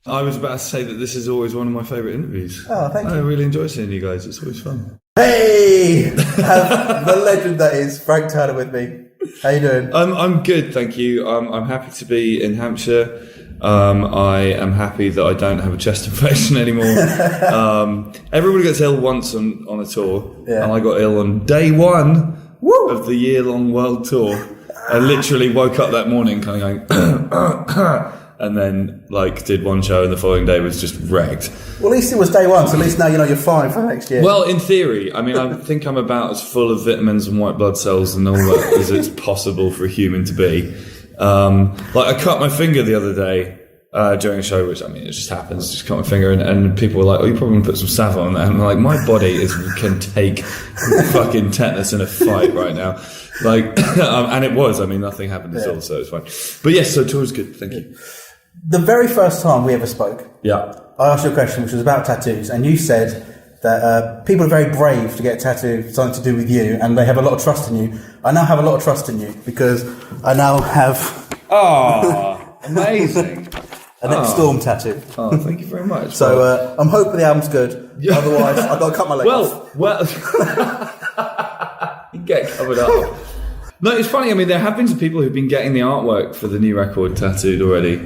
I was about to say that this is always one of my favourite interviews. Oh, thank you. I really enjoy seeing you guys. It's always fun. Hey! The legend that is Frank Turner with me. How you doing? I'm good, thank you. I'm happy to be in Hampshire. I am happy that I don't have a chest infection anymore. Everybody gets ill once on a tour, and I got ill on day one of the year-long world tour. I literally woke up that morning kind of going, and then did one show, and the following day was just wrecked. Well, at least it was day one, so at least now you know you're fine for next year. Well, in theory, I mean, I think I'm about as full of vitamins and white blood cells and all that as it's possible for a human to be. I cut my finger the other day during a show, which, I mean, it just happens. Just cut my finger, and people were like, "Oh, you probably want to put some salve on that." And I'm like, my body can take fucking tetanus in a fight right now. And it was. I mean, nothing happened at all, so it's fine. But yes, so tour was good. Thank you. The very first time we ever spoke, I asked you a question which was about tattoos, and you said that people are very brave to get a tattoo, something to do with you, and they have a lot of trust in you. I now have a lot of trust in you because I now have... Oh, amazing. a next Storm tattoo. Oh, thank you very much. So I'm hoping the album's good. Yeah. Otherwise, I've got to cut my leg off. Well, you get covered up. No, it's funny. I mean, there have been some people who've been getting the artwork for the new record tattooed already,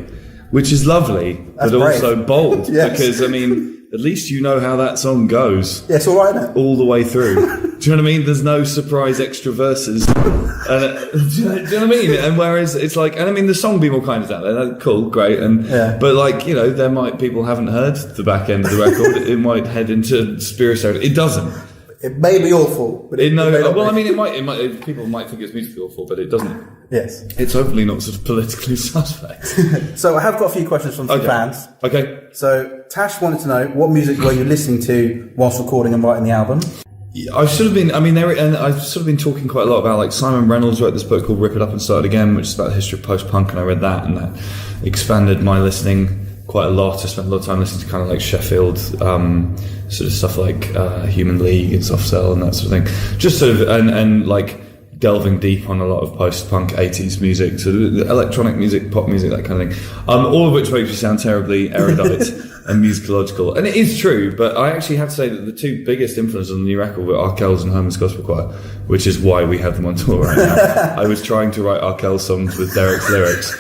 which is lovely, That's but brave. also bold. Yes. Because, I mean, at least you know how that song goes. Yeah, it's all right, isn't it? All the way through. Do you know what I mean? There's no surprise extra verses. And, do you know what I mean? And whereas it's like, and I mean, the song Be More Kind is out there. That's cool, great. But there might, people haven't heard the back end of the record. It might head into Spirito. It doesn't. It may be awful, but it may not be. I mean, it might. People might think it's musically awful, but it doesn't. Yes. It's hopefully not sort of politically suspect. So I have got a few questions from some fans. Okay. So Tash wanted to know, what music were you listening to whilst recording and writing the album? I've sort of been. I mean, and I've sort of been talking quite a lot about, like, Simon Reynolds wrote this book called "Rip It Up and Start Again," which is about the history of post-punk, and I read that, and that expanded my listening quite a lot. I spent a lot of time listening to kind of like Sheffield, sort of stuff like Human League and Soft Cell and that sort of thing. Just sort of, and like delving deep on a lot of post-punk 80s music, sort of electronic music, pop music, that kind of thing. All of which makes me sound terribly erudite and musicological. And it is true, but I actually have to say that the two biggest influences on the new record were Arkell's and Herman's Gospel Choir, which is why we have them on tour right now. I was trying to write Arkell's songs with Derek's lyrics.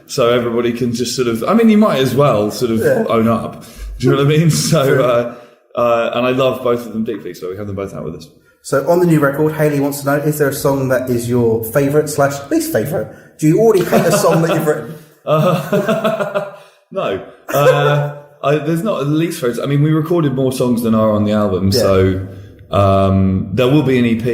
So everybody can just sort of, I mean, you might as well sort of own up. Do you know what I mean? So, and I love both of them deeply, so we have them both out with us. So on the new record, Hayley wants to know, is there a song that is your favourite / least favourite? Do you already hate a song that you've written? No. There's not a least favourite. I mean, we recorded more songs than are on the album, so there will be an EP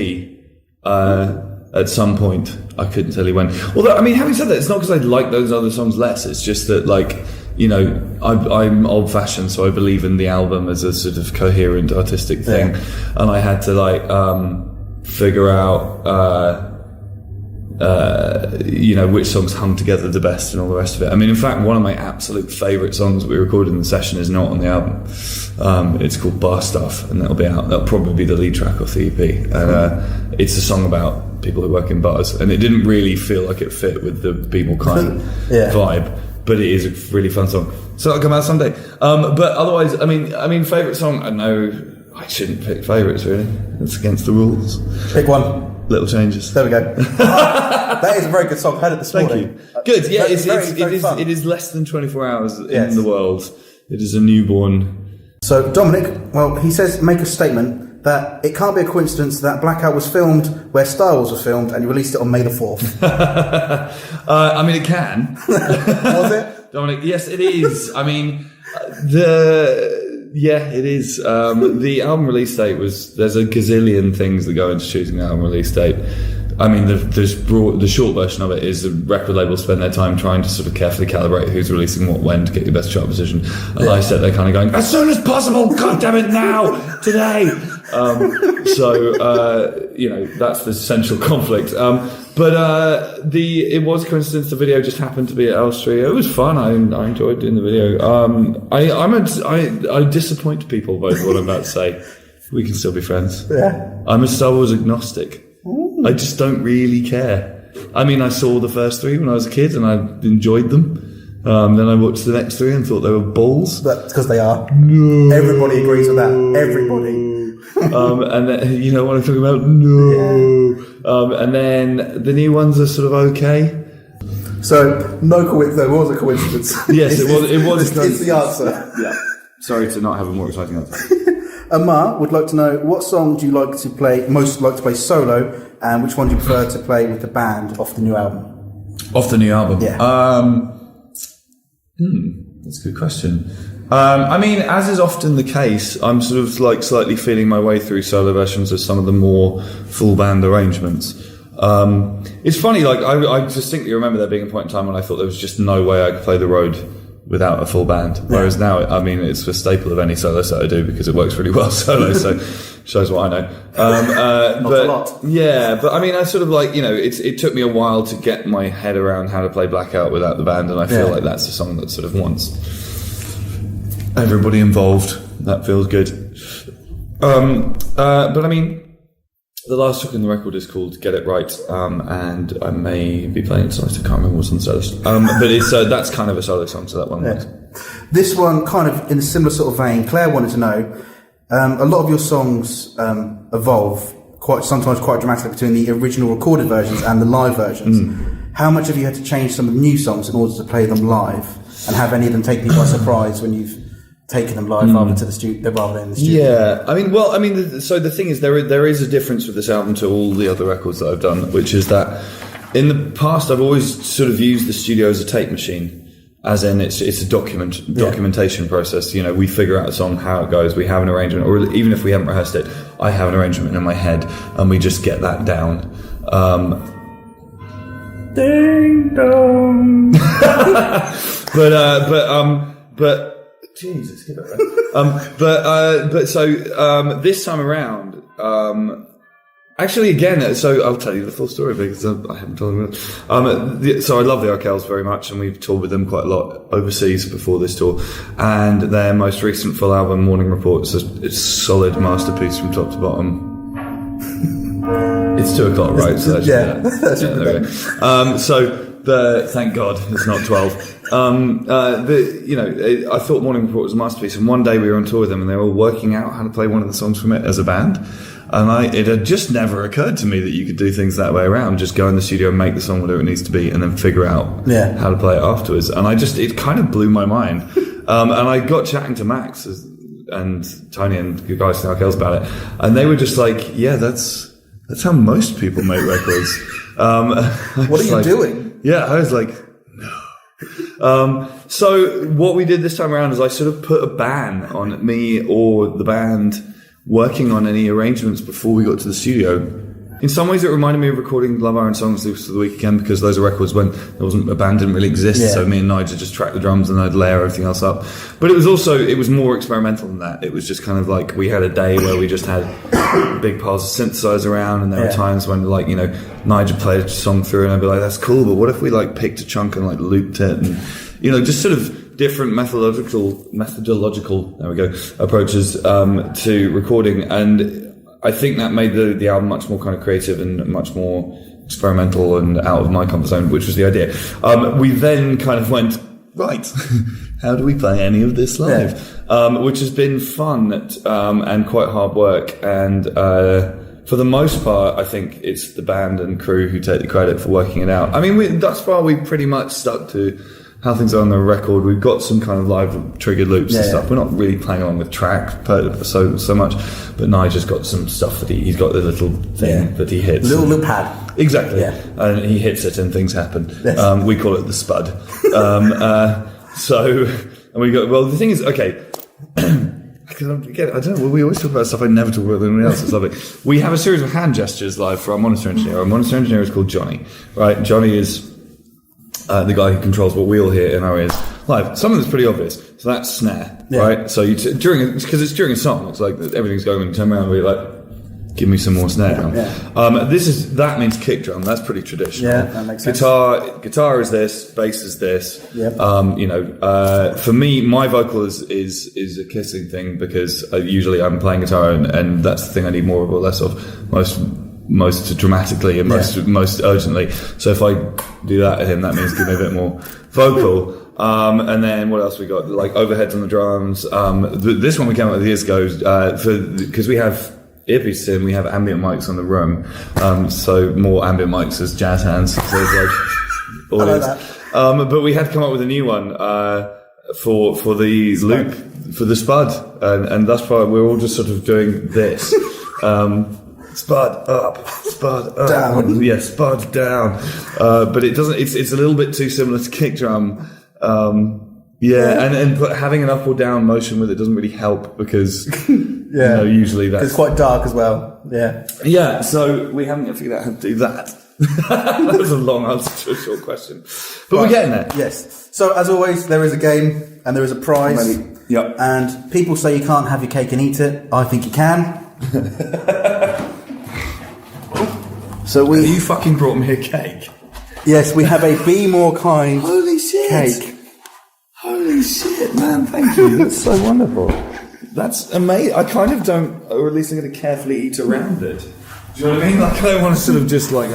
at some point. I couldn't tell you when. Although, I mean, having said that, it's not because I like those other songs less. It's just that, like, you know, I'm old-fashioned, so I believe in the album as a sort of coherent artistic thing. And I had to, like, figure out, you know, which songs hung together the best and all the rest of it. I mean, in fact, one of my absolute favourite songs that we recorded in the session is not on the album. It's called Bar Stuff, and that'll be out. That'll probably be the lead track off the EP. And it's a song about people who work in bars, and it didn't really feel like it fit with the Be More Kind vibe, but it is a really fun song. So that'll come out someday. But otherwise, I mean, favourite song, I know I shouldn't pick favourites, really. It's against the rules. Pick one. Little Changes. There we go. That is a very good song. I heard it this morning. Thank you. Good. Yeah, It is less than 24 hours in the world. It is a newborn. So Dominic, well, he says, make a statement that it can't be a coincidence that Blackout was filmed where Star Wars was filmed and you released it on May the 4th. I mean, it can. Was it? Dominic, yes, it is. I mean, it is. The album release date there's a gazillion things that go into choosing the album release date. I mean, the short version of it is the record labels spend their time trying to sort of carefully calibrate who's releasing what when to get your best chart position. And I said they're kind of going, as soon as possible, God damn it, now, today. You know, that's the central conflict. It was a coincidence. The video just happened to be at Elstree. It was fun. I enjoyed doing the video. I disappoint people by what I'm about to say. We can still be friends. Yeah. I'm a Star Wars agnostic. Ooh. I just don't really care. I mean, I saw the first three when I was a kid and I enjoyed them. Then I watched the next three and thought they were balls. That's because they are. No. Everybody agrees with that. Everybody. And then, you know what I'm talking about? No. Yeah. And then the new ones are sort of okay. So, there was a coincidence. Yes, it was. It's the answer. Yeah. Sorry to not have a more exciting answer. Amar would like to know, what song do you most like to play solo, and which one do you prefer to play with the band off the new album? Off the new album? Yeah. That's a good question. I mean, as is often the case, I'm sort of like slightly feeling my way through solo versions of some of the more full band arrangements. It's funny, like I distinctly remember there being a point in time when I thought there was just no way I could play The Road without a full band. Whereas now, I mean, it's a staple of any solo set I do because it works really well solo. So shows what I know. Not a lot. Yeah, but I mean, I sort of like, you know, it took me a while to get my head around how to play Blackout without the band, and I feel like that's a song that sort of wants everybody involved. That feels good. But I mean, the last track in the record is called "Get It Right," and I may be playing it tonight. I can't remember what's on the solo. But it's that's kind of a solo song, so that one works. This one, kind of in a similar sort of vein. Claire wanted to know, a lot of your songs evolve sometimes quite dramatically between the original recorded versions and the live versions. How much have you had to change some of the new songs in order to play them live, and have any of them taken you by surprise when you've taking them live rather than in the studio? Yeah, so the thing is, there is a difference with this album to all the other records that I've done, which is that in the past I've always sort of used the studio as a tape machine, as in it's a documentation process. You know, we figure out a song, how it goes, we have an arrangement, or even if we haven't rehearsed it, I have an arrangement in my head, and we just get that down. Ding dong. but. Jesus, get it right. So this time around, actually again, so I'll tell you the full story because I haven't told them. So I love the Arkells very much, and we've toured with them quite a lot overseas before this tour. And their most recent full album, Morning Report, it's a solid masterpiece from top to bottom. It's 2:00, right? So there we go. Thank God it's not 12. I thought Morning Report was a masterpiece, and one day we were on tour with them and they were all working out how to play one of the songs from it as a band, and it had just never occurred to me that you could do things that way around, just go in the studio and make the song whatever it needs to be and then figure out how to play it afterwards. And it kind of blew my mind. And I got chatting to Max and Tony and the guys from Arkells about it, and they were just like, yeah, that's how most people make records. What are you doing? Yeah, I was like, no. So what we did this time around is I sort of put a ban on me or the band working on any arrangements before we got to the studio. In some ways it reminded me of recording Love Iron Songs for the Week Again, because those are records when a band didn't really exist, so me and Nigel just tracked the drums and I'd layer everything else up. But it was more experimental than that. It was just kind of like we had a day where we just had big piles of synthesizer around, and there were times when Nigel played a song through and I'd be like, that's cool, but what if we picked a chunk and looped it, and just sort of different methodological there we go, approaches to recording. And I think that made the album much more kind of creative and much more experimental and out of my comfort zone, which was the idea. We then kind of went, right, how do we play any of this live? Which has been fun and quite hard work. And for the most part, I think it's the band and crew who take the credit for working it out. I mean, thus far, we pretty much stuck to how things are on the record. We've got some kind of live triggered loops and stuff. We're not really playing along with tracks so much, but Nigel's got some stuff that he's got the little thing that he hits. Little pad. Exactly. Yeah. And he hits it and things happen. Yes. We call it the spud. And we go, well, the thing is, okay, because I don't know, we always talk about stuff I never talk about with anyone else. It's lovely. We have a series of hand gestures live for our monitor engineer. Our monitor engineer is called Johnny, right? Johnny is the guy who controls what we all hear in our ears live. Some of it's pretty obvious. So that's snare, right? So because it's during a song, it's like everything's going and you turn around and we're like, give me some more snare drum. That means kick drum. That's pretty traditional. Yeah, that makes sense. Guitar is this, bass is this. For me, my vocal is a kissing thing, because usually I'm playing guitar and that's the thing I need more of or less of most dramatically and most urgently. So if I do that at him, that means give me a bit more vocal. And then what else we got? Like overheads on the drums. This one we came up with years ago because we have earpieces in, we have ambient mics on the room, so more ambient mics as jazz hands. So it's like audience. But we had come up with a new one for the loop, for the spud, and thus far we're all just sort of doing this. Spud up, spud up, down. Yeah, spud down. But it doesn't. It's a little bit too similar to kick drum. And having an up or down motion with it doesn't really help because usually that's it's quite dark as well. Yeah. So we haven't yet figured out how to do that. That was a long answer to a short question, but we're getting there. Yes. So as always, there is a game and there is a prize. Yep. And people say you can't have your cake and eat it. I think you can. So you fucking brought me a cake. Yes, we have a Be More Kind Holy shit. cake. Holy shit, man, thank you. That's so wonderful. That's amazing. I kind of don't, or at least I'm going to carefully eat around it. Do you know what I mean? Like, I don't want to sort of just like,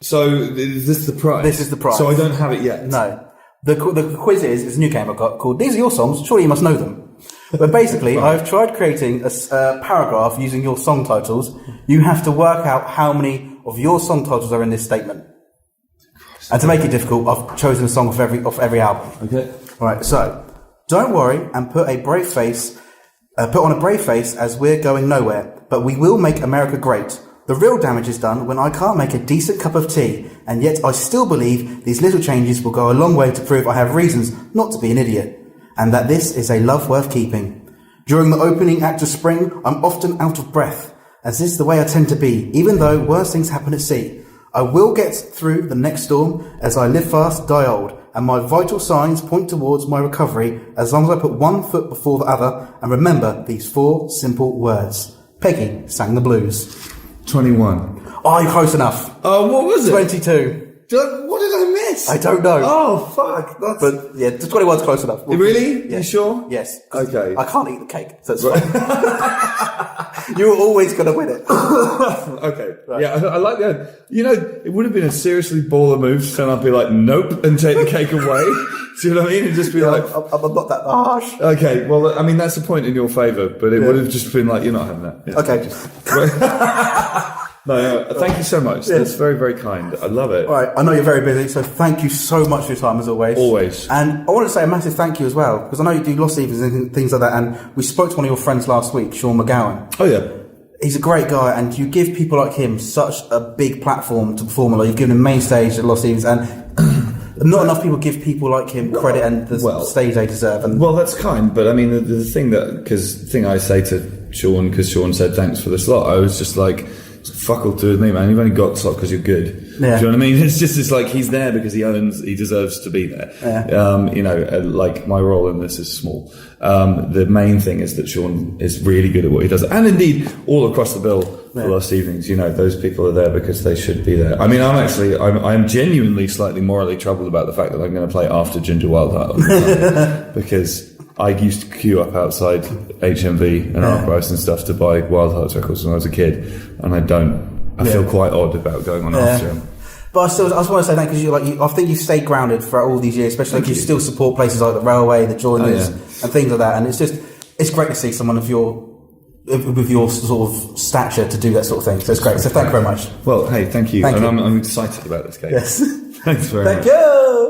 So, is this the prize? This is the prize. So I don't have it yet? No. The quiz is a new game I've got called These Are Your Songs, Surely You Must Know Them. But basically, Right. I've tried creating a paragraph using your song titles. You have to work out how many of your song titles are in this statement. And to make it difficult, I've chosen a song off every album. Okay. Right, so, don't worry and put on a brave face as we're going nowhere, but we will make America great. The real damage is done when I can't make a decent cup of tea, and yet I still believe these little changes will go a long way to prove I have reasons not to be an idiot, and that this is a love worth keeping. During the opening act of spring, I'm often out of breath, as this is the way I tend to be, even though worse things happen at sea. I will get through the next storm as I live fast, die old, and my vital signs point towards my recovery as long as I put one foot before the other and remember these 4 simple words. Peggy sang the blues. 21. Oh, you're close enough. Oh, what was it? 22. What did I miss? I don't know. Oh, fuck. But yeah, the 21's close enough. Really? Yeah. You sure? Yes. Okay. I can't eat the cake, so it's fine. You're always going to win it. Okay. Right. Yeah, I like that. You know, it would have been a seriously baller move to turn up and be like, nope, and take the cake away. Do you know what I mean? And just be like... I'm not that harsh. Okay, well, I mean, that's a point in your favour, but it would have just been like, you're not having that. Yeah. Okay. No, thank you so much. Yeah. That's very, very kind. I love it. All right, I know you're very busy, so thank you so much for your time, as always. Always. And I want to say a massive thank you as well, because I know you do Lost Evenings and things like that, and we spoke to one of your friends last week, Sean McGowan. Oh, yeah. He's a great guy, and you give people like him such a big platform to perform. Like, you've given him main stage at Lost Evenings, and not enough people give people like him credit and the stage they deserve. And well, that's kind, but I mean, the thing I say to Sean, because Sean said thanks for the slot, I was just like, fuck all to with me, man. You've only got the slot because you're good. Yeah. Do you know what I mean? It's like he's there because he deserves to be there. Yeah. You know, like my role in this is small. The main thing is that Sean is really good at what he does, and indeed all across the bill for Lost Evenings. You know, those people are there because they should be there. I mean, I'm genuinely slightly morally troubled about the fact that I'm going to play after Ginger Wildheart because I used to queue up outside HMV and Arkwright and stuff to buy Wildheart's records when I was a kid, and I feel quite odd about going on after him. But I just want to say thank you, because I think you've stayed grounded for all these years, especially like you still support places like the Railway, the Joiners, and things like that. And it's great to see someone with your sort of stature to do that sort of thing. So it's great. So thank you very much. Well, hey, thank you. Thank you. I'm excited about this cake. Yes. Thanks very much. Thank you.